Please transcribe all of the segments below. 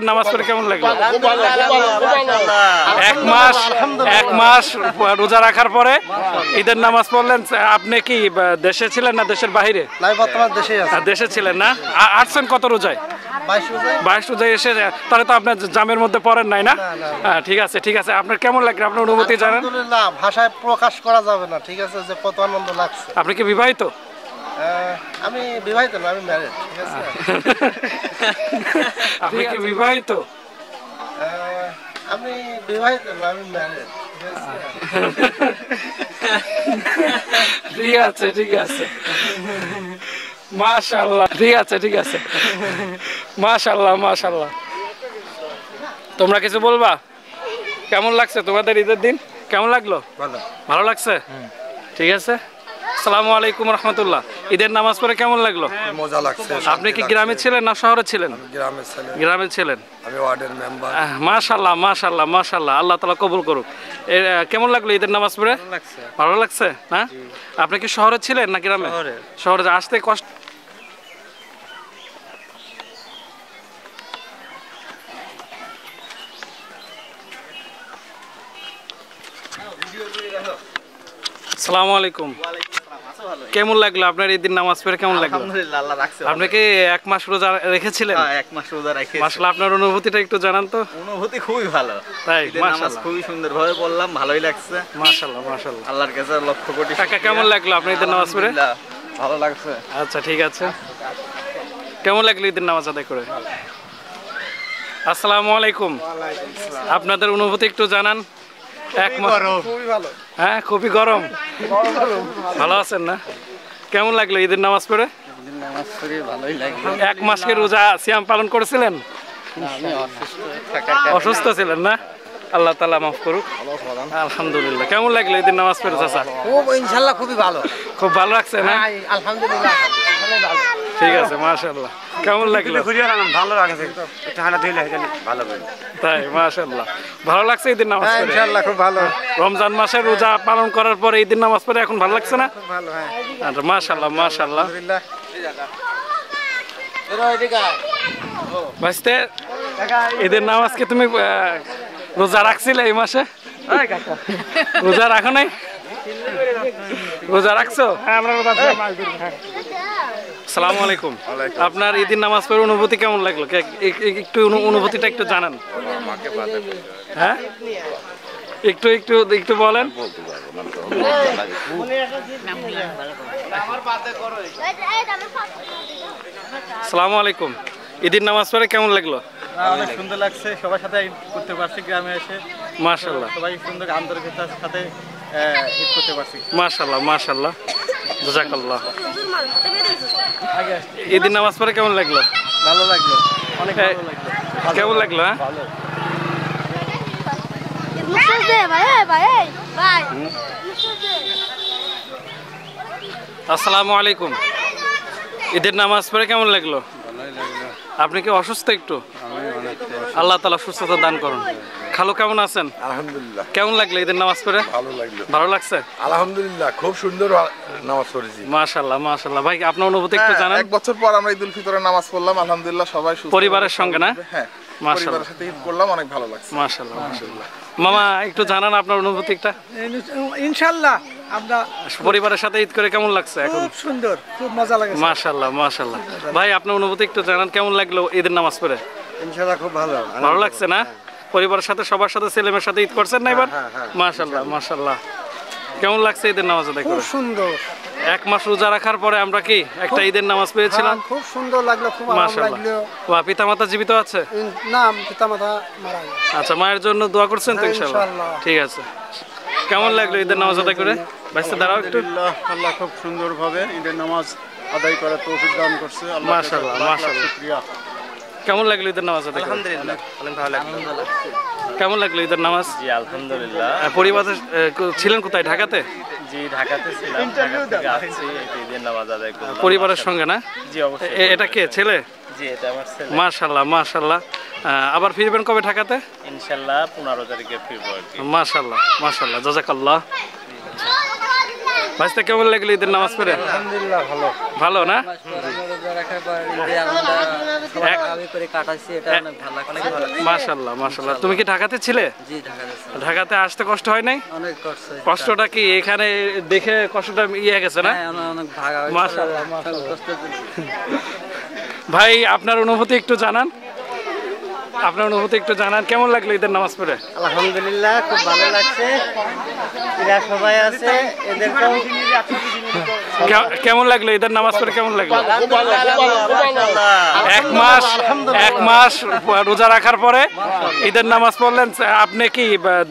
ঈদের নামাজ পড়ে কেমন লাগলো? এক মাস রোজা রাখার পরে ঈদের নামাজ পড়লেন। আপনি কি দেশে ছিলেন না দেশের বাইরে? দেশে ছিলেন না? আসছেন কত রোজায়? 22 রোজায় এসে তাহলে তো আপনার জামের মধ্যে পড়েন নাই না? ঠিক আছে ঠিক আছে। আপনার কেমন লাগলো? আপনার অনুভূতি জানেন? আলহামদুলিল্লাহ, ভাষায় প্রকাশ করা যাবে না। ঠিক আছে, যে কত আনন্দ লাগছে। আপনি কি বিবাহিত? আমি বিবাহিত না, আমি ম্যারিড। ঠিক আছে। আপনি কি বিবাহিত? আমি বিবাহিত না, আমি ম্যারিড। ঠিক আছে ঠিক আছে। মাশাআল্লাহ। ঠিক আছে ঠিক আছে। মাশাআল্লাহ মাশাআল্লাহ। তোমরা কিছু বলবা? কেমন লাগছে তোমাদের ঈদের দিন? কেমন লাগলো? ভালো লাগছে? ঠিক আছে। আসসালামু আলাইকুম রাহমাতুল্লাহ। ঈদের নামাজ পড়ে কেমন লাগলো? মজা লাগছে। আপনি কি গ্রামে ছিলেন না শহরে ছিলেন? গ্রামে ছিলেন। আমি ওয়ার্ডের মেম্বার। মাশাআল্লাহ মাশাআল্লাহ মাশাআল্লাহ। আল্লাহ তাআলা কবুল করুক। কেমন লাগলো ঈদের নামাজ পড়ে? ভালো লাগছে না? আপনি কি শহরে ছিলেন না গ্রামে? শহরে আসতে কষ্ট। আসসালামু আলাইকুম। কেমন লাগলো আপনার ঈদের নামাজ পড়ে? কেমন লাগলো? আলহামদুলিল্লাহ, আল্লাহ রাখছে। আপনি কি এক মাস রোজা রেখেছিলেন? হ্যাঁ, এক মাস রোজা রেখেছি। মাশাআল্লাহ, আপনার অনুভূতিটা একটু জানান তো। অনুভূতি খুবই ভালো। তাই? ঈদের নামাজ খুবই সুন্দরভাবে পড়লাম, ভালোই লাগছে। মাশাআল্লাহ মাশাআল্লাহ। আল্লাহর কাছে লক্ষ কোটি কাকা কেমন লাগলো আপনার ঈদের নামাজ পড়ে? ভালো লাগছে। আচ্ছা ঠিক আছে। কেমন লাগলো ঈদের নামাজ আদায় করে? আসসালামু আলাইকুম। আপনাদের অনুভূতি একটু জানান। এক মাস খুবই ভালো। হ্যাঁ, খুবই গরম। ভালো আছেন না? কেমন লাগলো ঈদের নামাজ পড়ে? নামাজ পড়ে ভালোই লাগলো। এক মাসকে রোজা সিয়াম পালন করেছিলেন? অসুস্থ ছিলেন না? আল্লাহ তাআলা মাফ করুক। আলহামদুলিল্লাহ। কেমন লাগলো ঈদের নামাজ পড়ে চাচা? খুব ইনশাআল্লাহ খুবই ভালো। খুব ভালো লাগছে না? আলহামদুলিল্লাহ ভালো। ঠিক আছে মাশাআল্লাহ। কেমন লাগলো? ভালো লাগছে। একটু হাঁটা ধুইলে ভালো হবে। তাই? মাশাআল্লাহ। ভালো লাগছে ঈদের নামাজ পড়ে? ইনশাআল্লাহ খুব ভালো। রমজান মাসে রোজা পালন করার পরে ঈদের নামাজ পড়ে এখন ভালো লাগছে না? খুব ভালো। হ্যাঁ, আচ্ছা মাশাআল্লাহ মাশাআল্লাহ। ভাইস্তে, ঈদের নামাজ কি তুমি রোজা রাখছিলে এই মাসে? রোজা রাখো নাই? রোজা রাখছো? আসসালামু আলাইকুম। আপনার ঈদের নামাজ পড়ে অনুভূতি কেমন লাগলো? একটু অনুভূতিটা একটু জানান। হ্যাঁ, একটু একটু একটু বলেন। আসসালামু আলাইকুম। ঈদের নামাজ পড়ে কেমন লাগলো? অনেক সুন্দর লাগছে। সবার সাথে ঈদ করতে পারছি গ্রামে এসে। মাশাআল্লাহ। সবাই সুন্দর আন্তরিকতার সাথে ঈদ করতে পারছি। মাশাআল্লাহ মাশাআল্লাহ। জাযাকাল্লাহ। ঈদের নামাজ পড়ে কেমন লাগলো? ভালো লাগলো, অনেক ভালো লাগলো। কেমন লাগলো? হ্যাঁ, আসসালামু আলাইকুম। ঈদের নামাজ পড়ে কেমন লাগলো? আপনি কি অসুস্থ একটু? আল্লাহ তাআলা সুস্থতা দান করুন। খালু কেমন আছেন? আলহামদুলিল্লাহ। কেমন লাগলো ঈদের নামাজ পড়ে? ভালো লাগলো। ভালো লাগছে? আলহামদুলিল্লাহ, খুব সুন্দর নামাজ পড়েছি। মাশাআল্লাহ মাশাআল্লাহ। ভাই আপনার অনুভূতি একটু জানান। এক বছর পর আমরা ঈদুল ফিতরের নামাজ পড়লাম, আলহামদুলিল্লাহ সবাই সুস্থ পরিবারের সঙ্গে না? হ্যাঁ, মাশাআল্লাহ পরিবারের সাথে ঈদ করলাম, অনেক ভালো লাগছে। মাশাআল্লাহ মাশাআল্লাহ। মামা একটু জানান আপনার অনুভূতিটা। ইনশাআল্লাহ আমরা পরিবারের সাথে ঈদ করে কেমন লাগছে এখন? খুব সুন্দর, খুব মজা লাগে। মাশাআল্লাহ মাশাআল্লাহ। ভাই আপনার অনুভূতি একটু জানান, কেমন লাগলো ঈদের নামাজ পড়ে? ইনশাআল্লাহ খুব ভালো। ভালো লাগছে না? পরিবারের সাথে সবার সাথে ছেলেমেয়ের সাথে ঈদ করছেন না এবার? মাশাআল্লাহ মাশাআল্লাহ। কেমন লাগছে ঈদের নামাজ আদায় করে? খুব সুন্দর। এক মাস রোজা রাখার পরে আমরা কি একটা ঈদের নামাজ পেয়েছিলাম? খুব সুন্দর লাগলো, খুব আরাম মাশাআল্লাহ। লাগলো। পিতা মাতা জীবিত আছে? না, পিতামাতা মারা গেছে। আচ্ছা, মায়ের জন্য দোয়া করছেন তো ইনশাআল্লাহ? ইনশাআল্লাহ। ঠিক আছে। কেমন লাগলো ঈদের নামাজ আদায় করে? বাইসে দাঁড়াও একটু। আল্লাহ খুব সুন্দরভাবে ঈদের নামাজ আদায় করার তৌফিক দান করছে। মাশাআল্লাহ মাশাআল্লাহ। কেমন লাগলো ঈদের নামাজ আদায় করে? আলহামদুলিল্লাহ, অনেক ভালো লাগলো। কেমন লাগলো ঈদের নামাজ? জি আলহামদুলিল্লাহ। পরিবারে ছিলেন কোথায়? ঢাকাতে? জি ঢাকাতে ছিলাম, ঢাকা থেকে আসছি ঈদের নামাজ আদায় করলাম পরিবারের সঙ্গে না? জি অবশ্যই। এটা কে ছেলে? জি এটা আমার ছেলে। মাশাআল্লাহ মাশাআল্লাহ। আবার ফিরবেন কবে ঢাকাতে? ইনশাআল্লাহ 15 তারিখে ফিরবো আর কি। মাশাআল্লাহ মাশাআল্লাহ, জাযাকাল্লাহ। ভাইস্তা কেমন লাগলো ঈদের নামাজ পড়ে? আলহামদুলিল্লাহ ভালো। ভালো না? আমি করে কাটাইছি, এটা অনেক ভালো লাগছে। মাশাআল্লাহ মাশাআল্লাহ। তুমি কি ঢাকাতে ছিলে? জি, ঢাকাতে ছিলাম। ঢাকাতে আসতে কষ্ট হয় নাই? অনেক কষ্ট হয়েছে। কষ্টটা কি এখানে দেখে কষ্টটা ইয়ে গেছে না? হ্যাঁ, অনেক ভাগা হয়েছে। মাশাআল্লাহ কষ্ট হয়েছে। ভাই আপনার অনুভূতি একটু জানান, আপনার অনুভূতি একটু জানান, কেমন লাগলো ঈদের নামাজ পড়ে? আলহামদুলিল্লাহ, খুব ভালো লাগছে। এরা সবাই আছে, এদেরকেও কেমন লাগলো ঈদের নামাজ পড়ে? কেমন লাগলো? এক মাস রোজা রাখার পরে ঈদের নামাজ পড়লেন। আপনি কি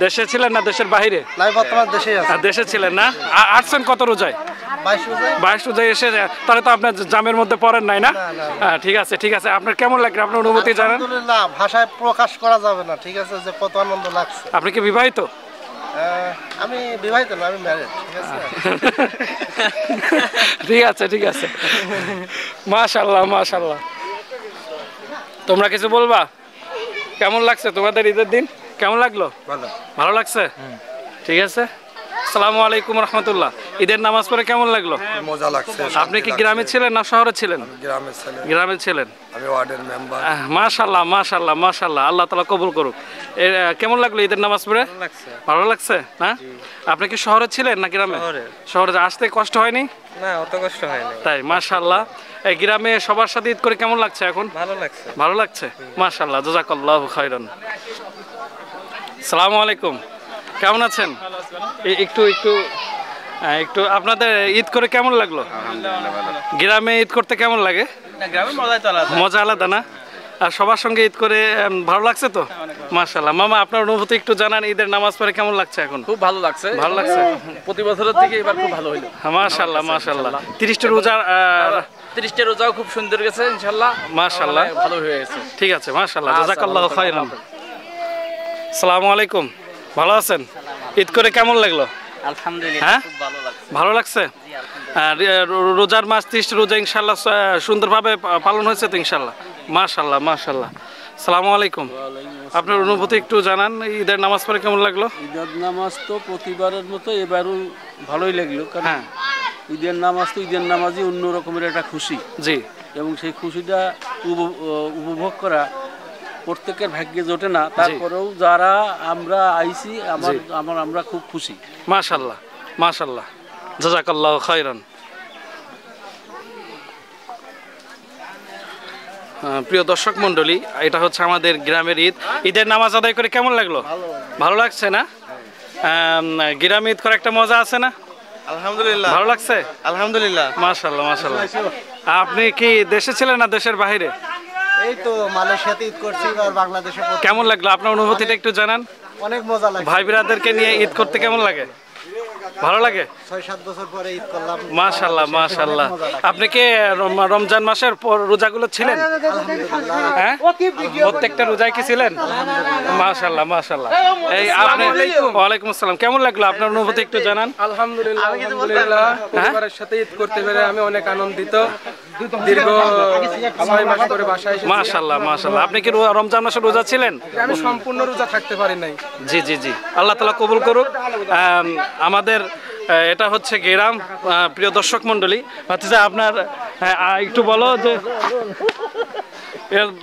দেশে ছিলেন না দেশের বাইরে? বর্তমান দেশেই আছে। দেশে ছিলেন না? আসছেন কত রোজায়? 22 রোজায় এসে তাহলে তো আপনার জামের মধ্যে পড়েন নাই না? ঠিক আছে ঠিক আছে। আপনার কেমন লাগলো? আপনার অনুভূতি জানান। আলহামদুলিল্লাহ, ভাষায় প্রকাশ করা যাবে না, ঠিক আছে, যে কত আনন্দ লাগছে। আপনি কি বিবাহিত? আমি বিবাহিত না, আমি ম্যারিড, ঠিক আছে। ঠিক আছে ঠিক আছে। মাশাআল্লাহ মাশাআল্লাহ। তোমরা কিছু বলবা? কেমন লাগছে তোমাদের ঈদের দিন? কেমন লাগলো? ভালো লাগছে? ঠিক আছে। আসসালামু আলাইকুম রাহমাতুল্লাহ। ঈদের নামাজ পড়ে কেমন লাগলো? মজা লাগছে। আপনি কি গ্রামে ছিলেন না শহরে ছিলেন? গ্রামের ছেলে, গ্রামে ছিলেন। আমি ওয়ার্ডের মেম্বার। মাশাআল্লাহ মাশাআল্লাহ মাশাআল্লাহ, আল্লাহ তাআলা কবুল করুক। কেমন লাগলো ঈদের নামাজ পড়ে? ভালো লাগছে না? আপনি কি শহরে ছিলেন না গ্রামে? শহরে আসতে কষ্ট হয়নি? না, অত কষ্ট হয়নি। তাই মাশাআল্লাহ। এই গ্রামে সবার সাথে ঈদ করে কেমন লাগছে এখন? ভালো লাগছে। ভালো লাগছে মাশাআল্লাহ, জাযাকাল্লাহু খাইরান। আসসালামু আলাইকুম, কেমন আছেন? একটু একটু একটু আপনাদের ঈদ করে কেমন লাগলো? গ্রামে ঈদ করতে কেমন লাগে? মজা আলাদা না? আর সবার সঙ্গে ঈদ করে ভালো লাগছে তো? মাশাআল্লাহ। মামা, আপনার অনুভূতি একটু জানান, ঈদের নামাজ পড়ে কেমন লাগছে এখন? খুব ভালো লাগছে। ভালো লাগছে? প্রতি বছরের থেকে এবার খুব ভালো হইলো। মাশাআল্লাহ মাশাআল্লাহ। 30টা রোজা 30টা রোজাও খুব সুন্দর গেছে ইনশাআল্লাহ। মাশাআল্লাহ, ভালো হয়ে গেছে। ঠিক আছে মাশাআল্লাহ, জাযাকাল্লাহু খাইরান। আসসালামু আলাইকুম, ভালো আছেন? ঈদ করে কেমন লাগলো? আলহামদুলিল্লাহ, হ্যাঁ, খুব ভালো লাগছে। ভালো লাগছে? রোজার মাস 30 রোজা ইনশাআল্লাহ সুন্দরভাবে পালন হয়েছে তো ইনশাআল্লাহ? মাশাআল্লাহ মাশাআল্লাহ। আসসালামু আলাইকুম, আপনার অনুভূতি একটু জানান, ঈদের নামাজ পড়ে কেমন লাগলো? ঈদের নামাজ তো প্রতিবারের মতো এবারও ভালোই লাগলো, কারণ হ্যাঁ, ঈদের নামাজ তো ঈদের নামাজই অন্য রকমের একটা খুশি। জি। এবং সেই খুশিটা উপভোগ করা প্রত্যেকের ভাগ্যে জোটে না, তারপরেও যারা আমরা আইছি আমরা খুব খুশি। মাশাআল্লাহ মাশাআল্লাহ, জাযাকাল্লাহু খাইরান। প্রিয় দর্শক মণ্ডলী, এটা হচ্ছে আমাদের গ্রামের ঈদ। ঈদের নামাজ আদায় করে কেমন লাগলো? ভালো লাগছে না? গ্রামে ঈদ করে একটা মজা আছে না? আলহামদুলিল্লাহ, ভালো লাগছে? আলহামদুলিল্লাহ। মাশাআল্লাহ মাশাআল্লাহ। আপনি কি দেশে ছিলেন না দেশের বাইরে? এই তো মালয়েশিয়াতে ঈদ করছি, আর বাংলাদেশে। কেমন লাগলো? আপনার অনুভূতিটা একটু জানান। অনেক মজা লাগে। ভাই বিরাদেরকে নিয়ে ঈদ করতে কেমন লাগে? ভালো লাগে? 6-7 বছর পরে ঈদ করলাম। মাশাআল্লাহ মাশাআল্লাহ। আপনি কি রমজান মাসের রোজাগুলো ছিলেন? হ্যাঁ, প্রত্যেকটা রোজায় কি ছিলেন? মাশাআল্লাহ মাশাআল্লাহ। এই আপনি, ওয়ালাইকুম আসসালাম, কেমন লাগলো? আপনার অনুভূতি একটু জানান। আলহামদুলিল্লাহ আলহামদুলিল্লাহ, পরিবারের সাথে ঈদ করতে পেরে আমি অনেক আনন্দিত। দীর্ঘ 6 মাস পরে বাসায় এসেছি। মাশাআল্লাহ মাশাআল্লাহ। আপনি কি রমজান মাসে রোজা ছিলেন? আমি সম্পূর্ণ রোজা থাকতে পারি নাই। জি জি জি, আল্লাহ তাআলা কবুল করুক। আমাদের এটা হচ্ছে গ্রাম। প্রিয় দর্শক মণ্ডলী, হচ্ছে আপনার একটু বলো যে,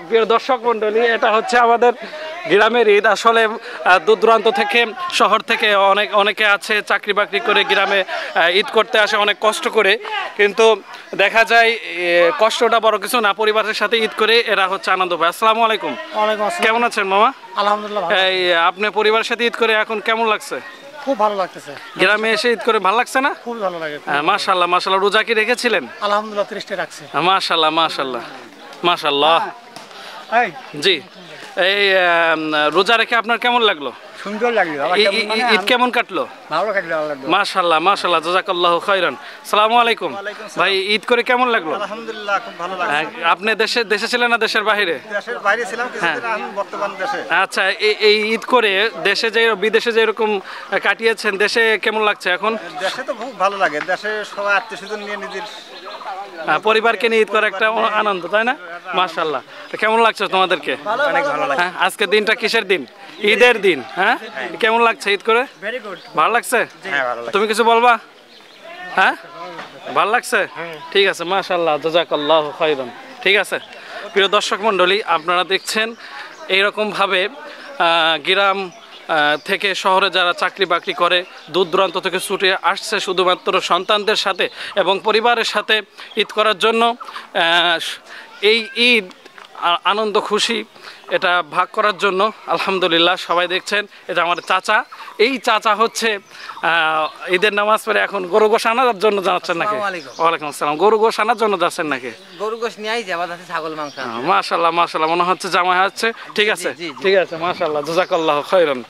প্রিয় দর্শক মণ্ডলী, এটা হচ্ছে আমাদের গ্রামের ঈদ। আসলে দূর দূরান্ত থেকে, শহর থেকে অনেকে আছে চাকরি বাকরি করে গ্রামে ঈদ করতে আসে অনেক কষ্ট করে, কিন্তু দেখা যায় কষ্টটা বড় কিছু না, পরিবারের সাথে ঈদ করে এরা হচ্ছে আনন্দ পায়। আসসালামু আলাইকুম, কেমন আছেন মামা? আলহামদুলিল্লাহ, এই আপনি পরিবারের সাথে ঈদ করে এখন কেমন লাগছে? খুব ভালো লাগতেছে। গ্রামে এসে ঈদ করে ভালো লাগছে না? খুব ভালো লাগে। মাশাআল্লাহ মাশাআল্লাহ। রোজা কি রেখেছিলেন? আলহামদুলিল্লাহ, 30টা রাখছে। মাশাআল্লাহ মাশাআল্লাহ মাশাআল্লাহ। জি, এই রোজা রেখে আপনার কেমন লাগলো? সুন্দর লাগলো। ঈদ কেমন কাটলো? ভালো লাগলো। মাশাআল্লাহ মাশাআল্লাহ, জাযাকাল্লাহু খাইরান। আসসালামু আলাইকুম ভাই, ঈদ করে কেমন লাগলো? আলহামদুলিল্লাহ, খুব ভালো লাগছে। আপনি দেশে ছিলেন না দেশের বাইরে? দেশের বাইরে ছিলাম কিছুদিন, এখন বর্তমান দেশে। আচ্ছা, এই ঈদ করে দেশে যে বিদেশে যে এরকম কাটিয়েছেন, দেশে কেমন লাগছে এখন? দেশে তো খুব ভালো লাগে। দেশে সবাই আত্মীয়স্বজন নিয়ে নিজের পরিবারকে নিয়ে ঈদ করা একটা আনন্দ, তাই না? মাশাআল্লাহ। কেমন লাগছে তোমাদেরকে? অনেক ভালো লাগে। আজকে দিনটা কিসের দিন? ঈদের দিন। হ্যাঁ, কেমন লাগছে ঈদ করে? Very good. ভালো লাগছে? হ্যাঁ, ভালো লাগছে। তুমি কিছু বলবা? হ্যাঁ, ভালো লাগছে? ঠিক আছে মাশাআল্লাহ, জাযাকাল্লাহু খাইরান। ঠিক আছে, প্রিয় দর্শক মণ্ডলী, আপনারা দেখছেন এইরকমভাবে গ্রাম থেকে শহরে যারা চাকরি বাকরি করে দূর দূরান্ত থেকে ছুটে আসছে শুধুমাত্র সন্তানদের সাথে এবং পরিবারের সাথে ঈদ করার জন্য। এই ঈদ আনন্দ খুশি এটা ভাগ করার জন্য আলহামদুলিল্লাহ সবাই দেখছেন। এটা আমার চাচা, এই চাচা হচ্ছে ঈদের নামাজ পড়ে এখন গরু গোশ আনার জন্য যাচ্ছেন নাকি? ওয়ালাইকুম আসসালাম। গরু গোশ আনার জন্য যাচ্ছেন নাকি? গরু গোশ নিয়েই যাবা, ছাগল মাংস। মাশাআল্লাহ মাশাআল্লাহ, মনে হচ্ছে জামাই হচ্ছে। ঠিক আছে ঠিক আছে, মাশাআল্লাহ, জাযাকাল্লাহু খাইরান।